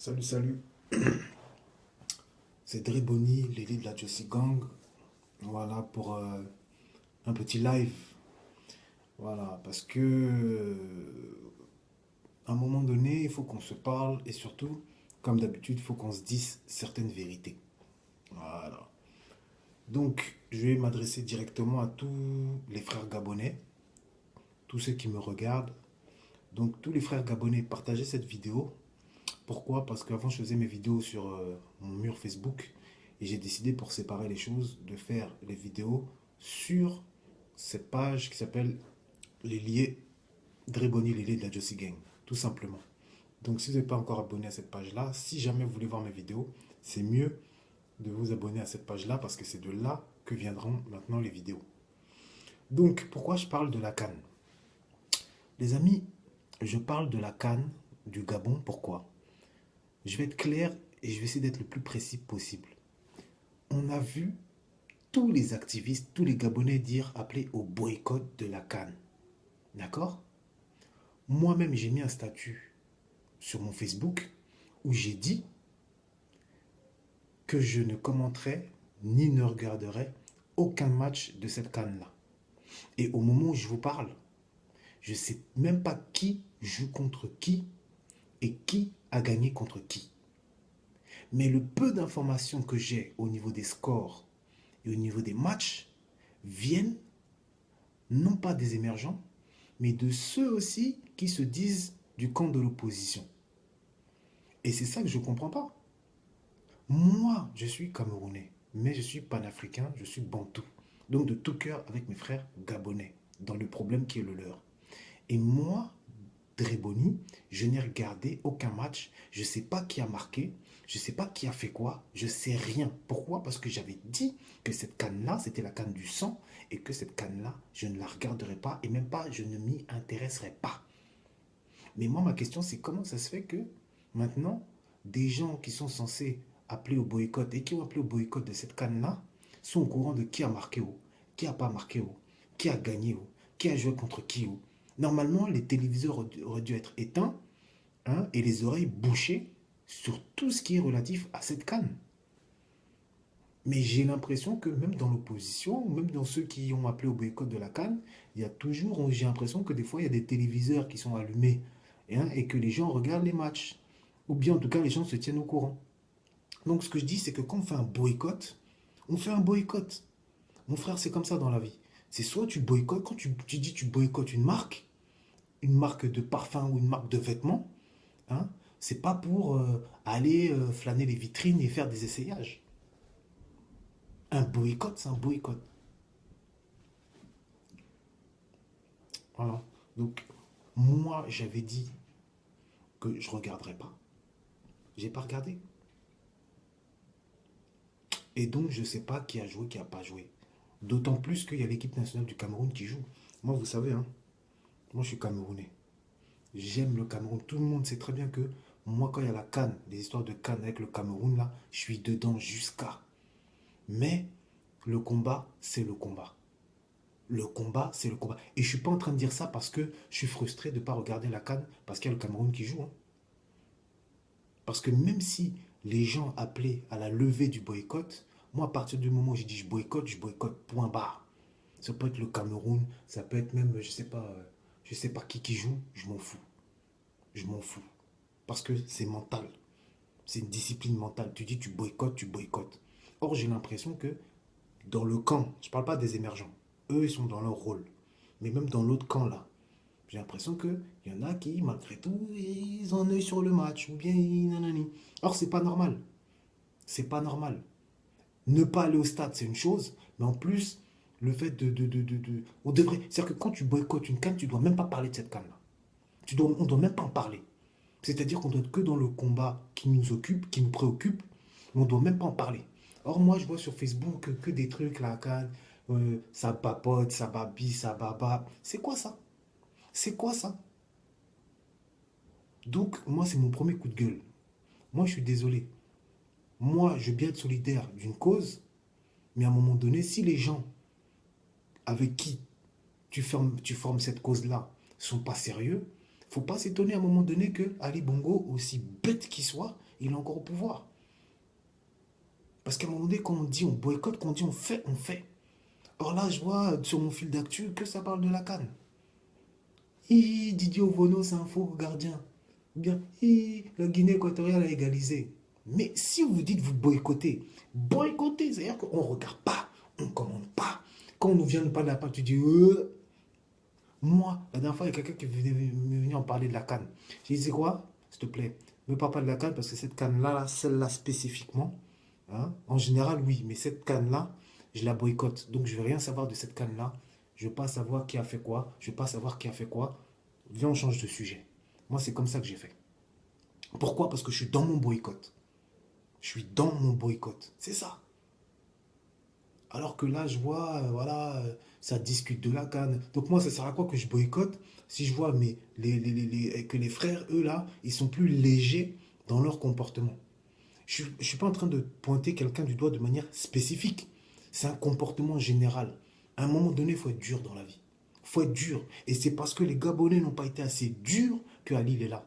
Salut, salut. C'est Dre Bonny, Lily de la Josie Gang. Voilà pour un petit live. Voilà, parce que à un moment donné, il faut qu'on se parle et surtout, comme d'habitude, il faut qu'on se dise certaines vérités. Voilà. Donc, je vais m'adresser directement à tous les frères gabonais, tous ceux qui me regardent. Donc, tous les frères gabonais, partagez cette vidéo. Pourquoi? Parce qu'avant, je faisais mes vidéos sur mon mur Facebook et j'ai décidé pour séparer les choses de faire les vidéos sur cette page qui s'appelle Les Liés Dreboni Les Liés de la Josie Gang, tout simplement. Donc, si vous n'êtes pas encore abonné à cette page-là, si jamais vous voulez voir mes vidéos, c'est mieux de vous abonner à cette page-là parce que c'est de là que viendront maintenant les vidéos. Donc, pourquoi je parle de la CAN? Les amis, je parle de la CAN du Gabon. Pourquoi? Je vais être clair et je vais essayer d'être le plus précis possible. On a vu tous les activistes, tous les Gabonais dire appeler au boycott de la CAN. D'accord? Moi-même, j'ai mis un statut sur mon Facebook où j'ai dit que je ne commenterai ni ne regarderai aucun match de cette CAN-là. Et au moment où je vous parle, je ne sais même pas qui joue contre qui et qui a gagné contre qui. Mais le peu d'informations que j'ai au niveau des scores et au niveau des matchs viennent non pas des émergents, mais de ceux aussi qui se disent du camp de l'opposition. Et c'est ça que je ne comprends pas. Moi, je suis Camerounais, mais je suis panafricain, je suis bantou. Donc de tout cœur avec mes frères gabonais, dans le problème qui est le leur. Et moi, Dreboni, je n'ai regardé aucun match, je ne sais pas qui a marqué, je ne sais pas qui a fait quoi, je ne sais rien. Pourquoi? Parce que j'avais dit que cette canne-là, c'était la canne du sang, et que cette canne-là, je ne la regarderai pas, et même pas, je ne m'y intéresserai pas. Mais moi, ma question, c'est comment ça se fait que maintenant, des gens qui sont censés appeler au boycott et qui ont appelé au boycott de cette canne-là sont au courant de qui a marqué où, qui n'a pas marqué où, qui a gagné où, qui a joué contre qui où. Normalement, les téléviseurs auraient dû être éteints, hein, et les oreilles bouchées sur tout ce qui est relatif à cette canne. Mais j'ai l'impression que même dans l'opposition, même dans ceux qui ont appelé au boycott de la CAN, il y a toujours, j'ai l'impression que des fois, il y a des téléviseurs qui sont allumés, hein, et que les gens regardent les matchs. Ou bien en tout cas, les gens se tiennent au courant. Donc ce que je dis, c'est que quand on fait un boycott, on fait un boycott. Mon frère, c'est comme ça dans la vie. C'est soit tu boycottes, quand tu dis tu boycottes une marque de parfum ou une marque de vêtements, hein, c'est pas pour aller flâner les vitrines et faire des essayages. Un boycott, c'est un boycott. Voilà. Donc, moi, j'avais dit que je ne regarderais pas. J'ai pas regardé. Et donc, je ne sais pas qui a joué, qui n'a pas joué. D'autant plus qu'il y a l'équipe nationale du Cameroun qui joue. Moi, vous savez, hein, moi, je suis Camerounais. J'aime le Cameroun. Tout le monde sait très bien que moi, quand il y a la canne, les histoires de canne avec le Cameroun, là, je suis dedans jusqu'à. Mais le combat, c'est le combat. Le combat, c'est le combat. Et je ne suis pas en train de dire ça parce que je suis frustré de ne pas regarder la canne parce qu'il y a le Cameroun qui joue, hein. Parce que même si les gens appelaient à la levée du boycott, moi, à partir du moment où j'ai dit je boycotte, point barre. Ça peut être le Cameroun, ça peut être même, je sais pas qui joue, je m'en fous. Je m'en fous. Parce que c'est mental. C'est une discipline mentale. Tu dis tu boycottes, tu boycottes. Or, j'ai l'impression que dans le camp, je ne parle pas des émergents, eux, ils sont dans leur rôle. Mais même dans l'autre camp, là, j'ai l'impression qu'il y en a qui, malgré tout, ils ont un œil sur le match. Ou bien, nanani. Or, c'est pas normal. C'est pas normal. Ne pas aller au stade, c'est une chose. Mais en plus, le fait on devrait. C'est-à-dire que quand tu boycottes une canne, tu ne dois même pas parler de cette canne-là. On ne doit même pas en parler. C'est-à-dire qu'on doit être que dans le combat qui nous occupe, qui nous préoccupe. On ne doit même pas en parler. Or, moi, je vois sur Facebook que des trucs, la canne, ça papote, ça babille, ça baba. C'est quoi ça? C'est quoi ça? Donc, moi, c'est mon premier coup de gueule. Moi, je suis désolé. Moi, je veux bien être solidaire d'une cause, mais à un moment donné, si les gens avec qui tu formes cette cause-là ne sont pas sérieux, il ne faut pas s'étonner à un moment donné que Ali Bongo, aussi bête qu'il soit, il est encore au pouvoir. Parce qu'à un moment donné, quand on dit on boycotte, quand on dit on fait, on fait. Or là, je vois sur mon fil d'actu que ça parle de la CAN. Didier Ovono, c'est un faux gardien. Bien, la Guinée équatoriale a égalisé. Mais si vous dites vous boycottez, boycottez, c'est-à-dire qu'on ne regarde pas, on ne commande pas. Quand on nous vient de parler de la part, tu dis moi, la dernière fois, il y a quelqu'un qui venait en parler de la canne. J'ai dit, c'est quoi? S'il te plaît, ne me parle pas de la canne parce que cette canne-là, celle-là spécifiquement, hein, en général, oui, mais cette canne-là, je la boycotte. Donc, je ne veux rien savoir de cette canne-là. Je ne veux pas savoir qui a fait quoi. Je ne veux pas savoir qui a fait quoi. Viens, on change de sujet. Moi, c'est comme ça que j'ai fait. Pourquoi? Parce que je suis dans mon boycott. Je suis dans mon boycott. C'est ça. Alors que là, je vois, voilà, ça discute de la canne. Donc moi, ça sert à quoi que je boycotte si je vois que les frères, eux, là, ils sont plus légers dans leur comportement. Je ne suis pas en train de pointer quelqu'un du doigt de manière spécifique. C'est un comportement général. À un moment donné, il faut être dur dans la vie. Il faut être dur. Et c'est parce que les Gabonais n'ont pas été assez durs que Ali est là.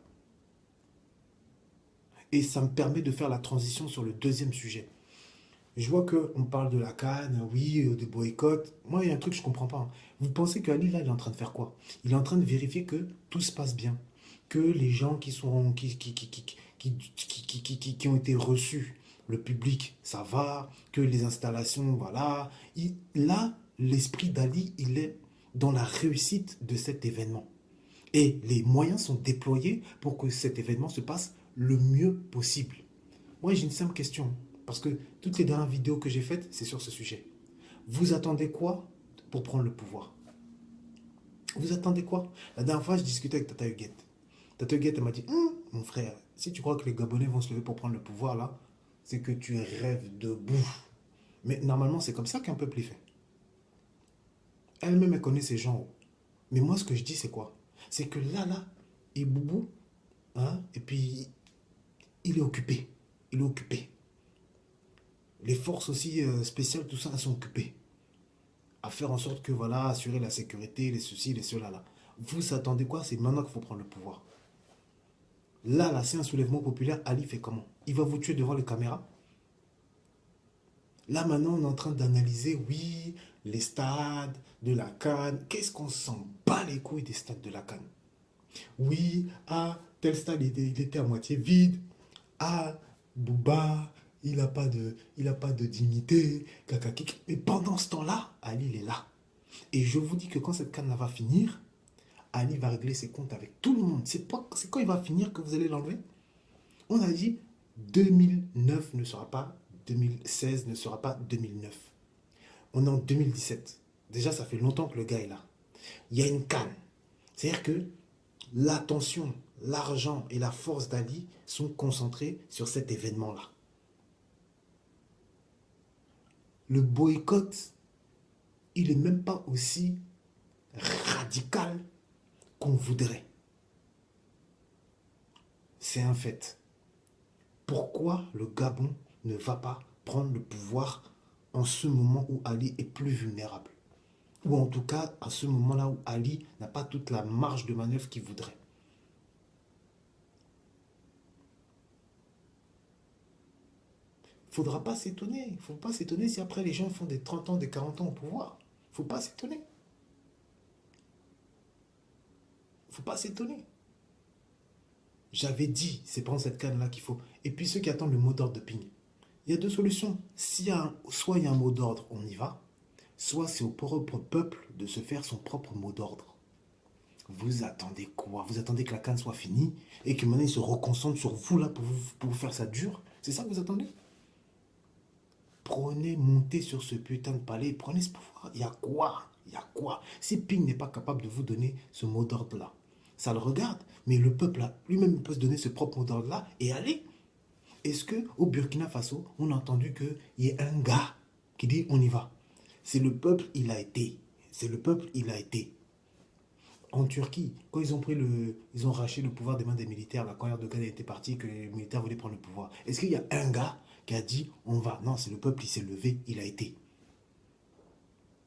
Et ça me permet de faire la transition sur le deuxième sujet. Je vois qu'on parle de la canne, oui, de boycott. Moi, il y a un truc que je ne comprends pas. Vous pensez qu'Ali, là, il est en train de faire quoi? Il est en train de vérifier que tout se passe bien. Que les gens qui ont été reçus, le public, ça va. Que les installations, voilà. Là, l'esprit d'Ali, il est dans la réussite de cet événement. Et les moyens sont déployés pour que cet événement se passe le mieux possible. Moi, j'ai une simple question. Parce que toutes les dernières vidéos que j'ai faites, c'est sur ce sujet. Vous attendez quoi pour prendre le pouvoir? Vous attendez quoi? La dernière fois, je discutais avec Tata Huguette. Tata Huguette, elle m'a dit, mon frère, si tu crois que les Gabonais vont se lever pour prendre le pouvoir, là, c'est que tu rêves de bouffe. Mais normalement, c'est comme ça qu'un peuple est fait. Elle-même, elle connaît ces gens. Mais moi, ce que je dis, c'est quoi? C'est que là, et Boubou, hein, et puis, il est occupé. Il est occupé. Les forces aussi spéciales, tout ça, elles sont occupées. À faire en sorte que, voilà, assurer la sécurité, les ceci, les cela, là. Vous attendez quoi? C'est maintenant qu'il faut prendre le pouvoir. Là, c'est un soulèvement populaire. Ali fait comment? Il va vous tuer devant les caméras? Là, maintenant, on est en train d'analyser, oui, les stades de la CAN. Qu'est-ce qu'on s'en bat les couilles des stades de la CAN? Oui, tel stade, il était à moitié vide. Bouba, il a pas de dignité. Kakakik. Mais pendant ce temps-là, Ali, il est là. Et je vous dis que quand cette CAN va finir, Ali va régler ses comptes avec tout le monde. C'est quand il va finir que vous allez l'enlever? On a dit 2009 ne sera pas 2016, ne sera pas 2009. On est en 2017. Déjà, ça fait longtemps que le gars est là. Il y a une canne. C'est-à-dire que l'attention, l'argent et la force d'Ali sont concentrés sur cet événement-là. Le boycott, il n'est même pas aussi radical qu'on voudrait. C'est un fait. Pourquoi le Gabon ne va pas prendre le pouvoir en ce moment où Ali est plus vulnérable? Ou en tout cas, à ce moment-là où Ali n'a pas toute la marge de manœuvre qu'il voudrait. Il ne faudra pas s'étonner. Il ne faut pas s'étonner si après les gens font des 30 ans, des 40 ans au pouvoir. Il ne faut pas s'étonner. Il ne faut pas s'étonner. J'avais dit, c'est prendre cette canne-là qu'il faut. Et puis ceux qui attendent le mot d'ordre de ping. Il y a deux solutions. Soit il y a un mot d'ordre, on y va. Soit c'est au propre peuple de se faire son propre mot d'ordre. Vous attendez quoi? Vous attendez que la canne soit finie et que maintenant il se reconcentre sur vous là pour vous faire ça dur? C'est ça que vous attendez? Prenez, montez sur ce putain de palais, prenez ce pouvoir. Il y a quoi? Il y a quoi? Si Ping n'est pas capable de vous donner ce mot d'ordre là, ça le regarde, mais le peuple là, lui-même peut se donner ce propre mot d'ordre là et aller. Est-ce que au Burkina Faso, on a entendu qu'il y ait un gars qui dit on y va? C'est le peuple, il a été. C'est le peuple, il a été. En Turquie, quand ils ont arraché le pouvoir des mains des militaires, là, quand Erdogan était parti, que les militaires voulaient prendre le pouvoir, est-ce qu'il y a un gars qui a dit on va? Non, c'est le peuple, il s'est levé, il a été.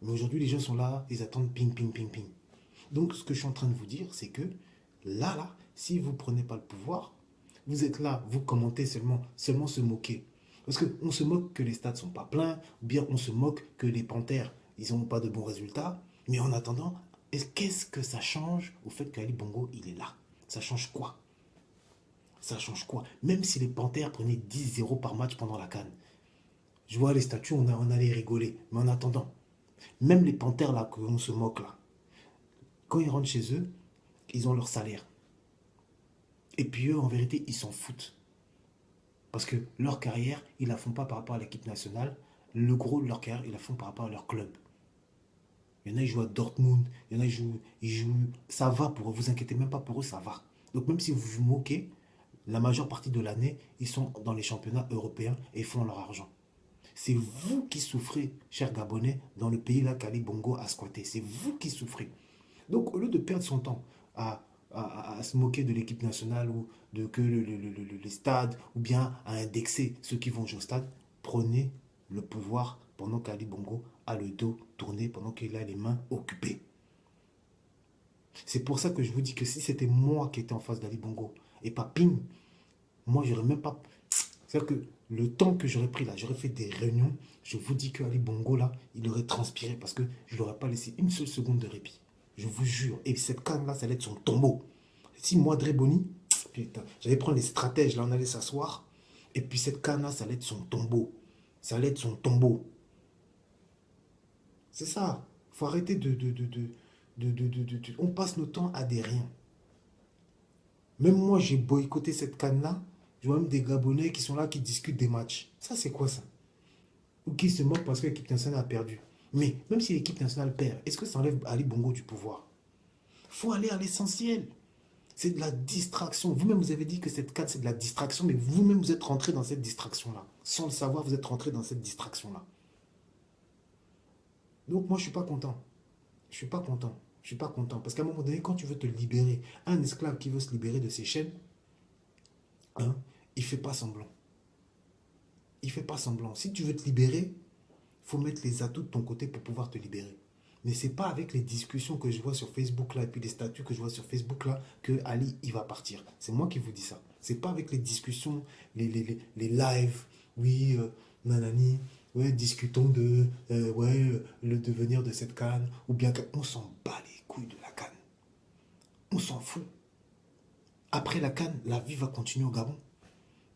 Mais aujourd'hui, les gens sont là, ils attendent ping, ping, ping, ping. Donc, ce que je suis en train de vous dire, c'est que là, si vous ne prenez pas le pouvoir, Vous êtes là, vous commentez seulement se moquer. Parce qu'on se moque que les stades ne sont pas pleins, ou bien on se moque que les Panthères, ils n'ont pas de bons résultats. Mais en attendant, qu'est-ce que ça change au fait qu'Ali Bongo, il est là? Ça change quoi? Ça change quoi? Même si les Panthères prenaient 10-0 par match pendant la CAN. Je vois les statuts, on allait rigoler. Mais en attendant, même les Panthères là, qu'on se moque là, quand ils rentrent chez eux, ils ont leur salaire. Et puis eux, en vérité, ils s'en foutent. Parce que leur carrière, ils ne la font pas par rapport à l'équipe nationale. Le gros de leur carrière, ils la font par rapport à leur club. Il y en a, ils jouent à Dortmund. Il y en a, ils jouent. Ça va pour eux. Vous inquiétez même pas pour eux, ça va. Donc même si vous vous moquez, la majeure partie de l'année, ils sont dans les championnats européens et font leur argent. C'est vous qui souffrez, chers Gabonais, dans le pays là qu'Ali Bongo a squatté. C'est vous qui souffrez. Donc au lieu de perdre son temps à se moquer de l'équipe nationale ou de que les stades, ou bien à indexer ceux qui vont jouer au stade, prenez le pouvoir pendant qu'Ali Bongo a le dos tourné, pendant qu'il a les mains occupées. C'est pour ça que je vous dis que si c'était moi qui étais en face d'Ali Bongo et pas Ping, moi j'aurais même pas... C'est-à-dire que le temps que j'aurais pris là, j'aurais fait des réunions, je vous dis que Ali Bongo là, il aurait transpiré parce que je ne l'aurais pas laissé une seule seconde de répit. Je vous jure. Et cette canne là, ça allait être son tombeau. Si moi, Dreboni, putain, j'allais prendre les stratèges, là on allait s'asseoir, et puis cette canne là, ça allait être son tombeau. Ça allait être son tombeau. C'est ça. Il faut arrêter on passe notre temps à des riens. Même moi, j'ai boycotté cette canne-là. Je vois même des Gabonais qui sont là, qui discutent des matchs. Ça, c'est quoi ça? Ou qui se moquent parce que l'équipe nationale a perdu. Mais même si l'équipe nationale perd, est-ce que ça enlève Ali Bongo du pouvoir? Il faut aller à l'essentiel. C'est de la distraction. Vous-même, vous avez dit que cette canne, c'est de la distraction, mais vous-même, vous êtes rentré dans cette distraction-là. Sans le savoir, vous êtes rentré dans cette distraction-là. Donc, moi, je ne suis pas content. Je ne suis pas content. Je ne suis pas content. Parce qu'à un moment donné, quand tu veux te libérer, un esclave qui veut se libérer de ses chaînes, hein, il ne fait pas semblant. Il ne fait pas semblant. Si tu veux te libérer, il faut mettre les atouts de ton côté pour pouvoir te libérer. Mais ce n'est pas avec les discussions que je vois sur Facebook là, et puis les statuts que je vois sur Facebook là, que Ali, il va partir. C'est moi qui vous dis ça. Ce n'est pas avec les discussions, les lives, oui, nanani, ouais, discutons de ouais, le devenir de cette canne, ou bien qu'on s'en bat les couilles de la canne. On s'en fout. Après la canne, la vie va continuer au Gabon.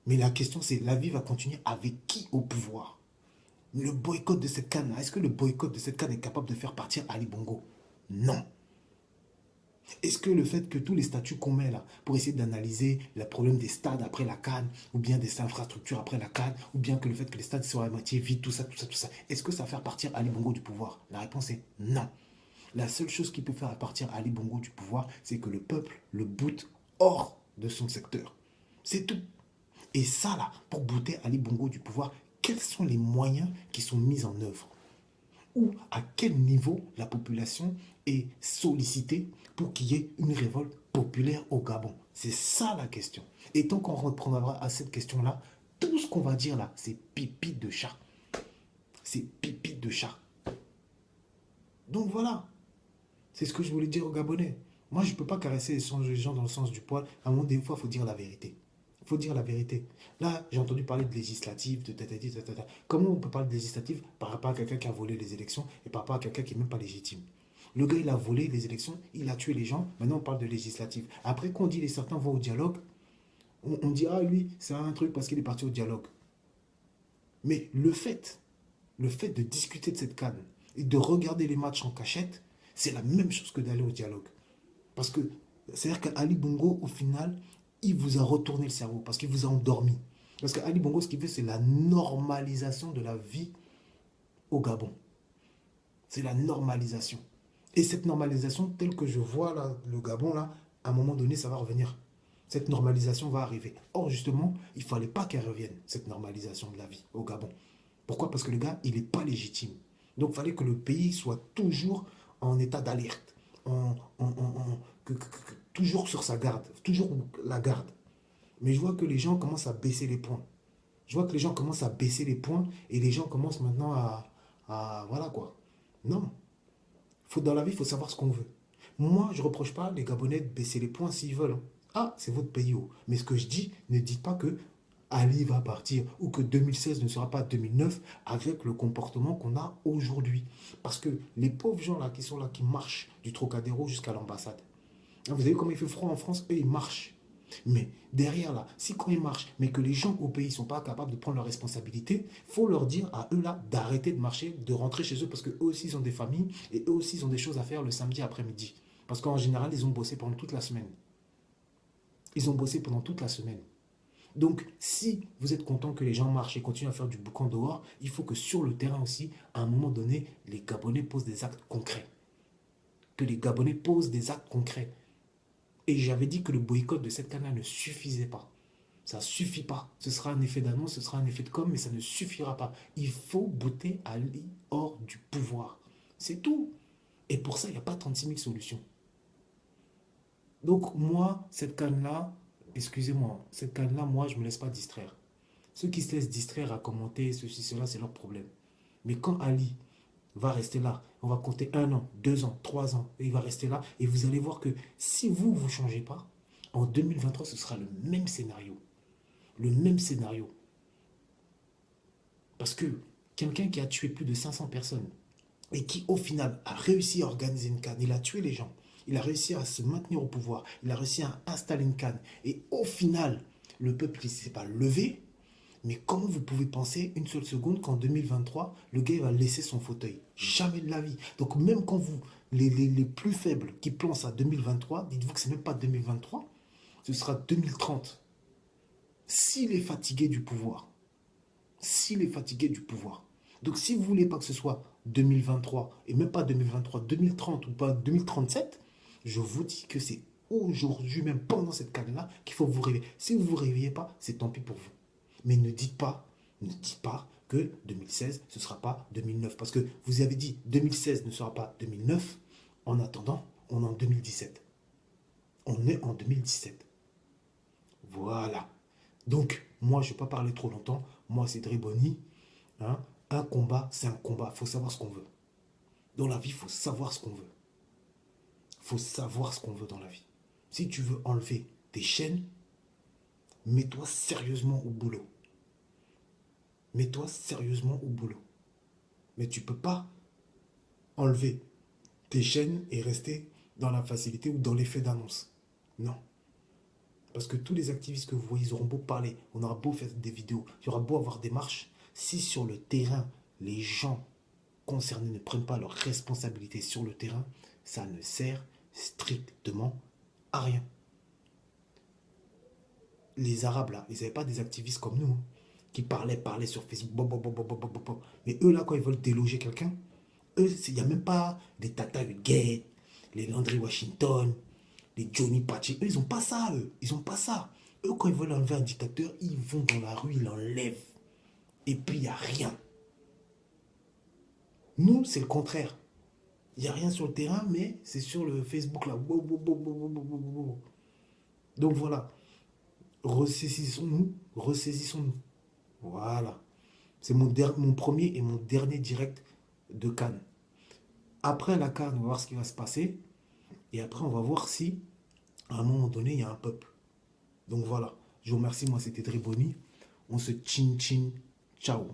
Mais la question c'est, la vie va continuer avec qui au pouvoir? Le boycott de cette canne, est-ce que le boycott de cette canne est capable de faire partir Ali Bongo? Non. Est-ce que le fait que tous les statuts qu'on met là, pour essayer d'analyser le problème des stades après la canne, ou bien des infrastructures après la canne, ou bien que le fait que les stades soient à moitié vides, tout ça, est-ce que ça va faire partir Ali Bongo du pouvoir? La réponse est non. La seule chose qui peut faire partir Ali Bongo du pouvoir, c'est que le peuple le boot hors de son secteur. C'est tout. Et ça là, pour booter Ali Bongo du pouvoir, quels sont les moyens qui sont mis en œuvre? Ou à quel niveau la population est sollicitée pour qu'il y ait une révolte populaire au Gabon? C'est ça la question. Et tant qu'on reprendra à cette question-là, tout ce qu'on va dire là, c'est pipi de chat. C'est pipi de chat. Donc voilà, c'est ce que je voulais dire aux Gabonais. Moi, je ne peux pas caresser les gens dans le sens du poil. À un moment, des fois, il faut dire la vérité. Il faut dire la vérité. Là, j'ai entendu parler de législative, de tatati, tatata. Comment on peut parler de législative par rapport à quelqu'un qui a volé les élections et par rapport à quelqu'un qui n'est même pas légitime? Le gars, il a volé les élections, il a tué les gens. Maintenant, on parle de législative. Après, quand on dit les certains vont au dialogue, on dit, ah, lui, c'est un truc parce qu'il est parti au dialogue. Mais le fait de discuter de cette canne et de regarder les matchs en cachette, c'est la même chose que d'aller au dialogue. Parce que, c'est-à-dire qu'Ali Bongo, au final, il vous a retourné le cerveau, parce qu'il vous a endormi. Parce qu'Ali Bongo, ce qu'il veut, c'est la normalisation de la vie au Gabon. C'est la normalisation. Et cette normalisation, telle que je vois là, le Gabon, là, à un moment donné, ça va revenir. Cette normalisation va arriver. Or, justement, il ne fallait pas qu'elle revienne, cette normalisation de la vie au Gabon. Pourquoi? Parce que le gars, il n'est pas légitime. Donc, il fallait que le pays soit toujours en état d'alerte, toujours sur sa garde, toujours la garde. Mais je vois que les gens commencent à baisser les points. Je vois que les gens commencent à baisser les points et les gens commencent maintenant voilà quoi. Non. Dans la vie, il faut savoir ce qu'on veut. Moi, je ne reproche pas les Gabonais de baisser les points s'ils veulent. Hein. Ah, c'est votre pays. Oh. Mais ce que je dis, ne dites pas que Ali va partir ou que 2016 ne sera pas 2009 avec le comportement qu'on a aujourd'hui. Parce que les pauvres gens là qui sont là, qui marchent du Trocadéro jusqu'à l'ambassade, vous avez vu comment il fait froid en France, eux ils marchent. Mais derrière là, si quand ils marchent, mais que les gens au pays ne sont pas capables de prendre leurs responsabilités, il faut leur dire à eux là d'arrêter de marcher, de rentrer chez eux parce qu'eux aussi ils ont des familles et eux aussi ils ont des choses à faire le samedi après-midi. Parce qu'en général, ils ont bossé pendant toute la semaine. Ils ont bossé pendant toute la semaine. Donc, si vous êtes content que les gens marchent et continuent à faire du boucan dehors, il faut que sur le terrain aussi, à un moment donné, les Gabonais posent des actes concrets. Que les Gabonais posent des actes concrets. Et j'avais dit que le boycott de cette canne ne suffisait pas. Ça ne suffit pas. Ce sera un effet d'annonce, ce sera un effet de com, mais ça ne suffira pas. Il faut bouter Ali hors du pouvoir. C'est tout. Et pour ça, il n'y a pas 36 000 solutions. Donc moi, cette canne-là, excusez-moi, cette canne-là, moi, je ne me laisse pas distraire. Ceux qui se laissent distraire à commenter ceci, cela, c'est leur problème. Mais quand Ali va rester là, on va compter 1 an, 2 ans, 3 ans, et il va rester là, et vous allez voir que si vous, vous ne changez pas, en 2023, ce sera le même scénario. Le même scénario. Parce que quelqu'un qui a tué plus de 500 personnes, et qui au final a réussi à organiser une canne, il a tué les gens, il a réussi à se maintenir au pouvoir, il a réussi à installer une canne, et au final, le peuple ne s'est pas levé. Mais comment vous pouvez penser une seule seconde qu'en 2023, le gars va laisser son fauteuil? Jamais de la vie. Donc même quand vous, les plus faibles qui pensent à 2023, dites-vous que c'est même pas 2023, ce sera 2030. S'il est fatigué du pouvoir. S'il est fatigué du pouvoir. Donc si vous voulez pas que ce soit 2023, et même pas 2023, 2030 ou pas 2037, je vous dis que c'est aujourd'hui, même pendant cette canne-là, qu'il faut vous réveiller. Si vous ne vous réveillez pas, c'est tant pis pour vous. Mais ne dites pas que 2016, ce ne sera pas 2009. Parce que vous avez dit 2016 ne sera pas 2009. En attendant, on est en 2017. On est en 2017. Voilà. Donc, moi, je ne vais pas parler trop longtemps. Moi, c'est Driboni. Hein. Un combat, c'est un combat. Il faut savoir ce qu'on veut. Dans la vie, il faut savoir ce qu'on veut. Il faut savoir ce qu'on veut dans la vie. Si tu veux enlever tes chaînes, mets-toi sérieusement au boulot. Mets-toi sérieusement au boulot. Mais tu ne peux pas enlever tes chaînes et rester dans la facilité ou dans l'effet d'annonce. Non. Parce que tous les activistes que vous voyez, ils auront beau parler, on aura beau faire des vidéos, il y aura beau avoir des marches, si sur le terrain, les gens concernés ne prennent pas leurs responsabilités sur le terrain, ça ne sert strictement à rien. Les Arabes, là, ils n'avaient pas des activistes comme nous, hein, qui parlaient sur Facebook. Mais eux, là, quand ils veulent déloger quelqu'un, eux, il n'y a même pas des Tata Huguet, les Landry Washington, les Johnny Pachi. Eux, ils n'ont pas ça, eux. Ils n'ont pas ça. Eux, quand ils veulent enlever un dictateur, ils vont dans la rue, ils l'enlèvent. Et puis, il n'y a rien. Nous, c'est le contraire. Il n'y a rien sur le terrain, mais c'est sur le Facebook, là. Donc, voilà. Ressaisissons-nous. Ressaisissons-nous. Voilà. C'est mon premier et mon dernier direct de Cannes. Après la Cannes, on va voir ce qui va se passer. Et après, on va voir si, à un moment donné, il y a un peuple. Donc voilà. Je vous remercie. Moi, c'était Driboni. On se chin chin. Ciao.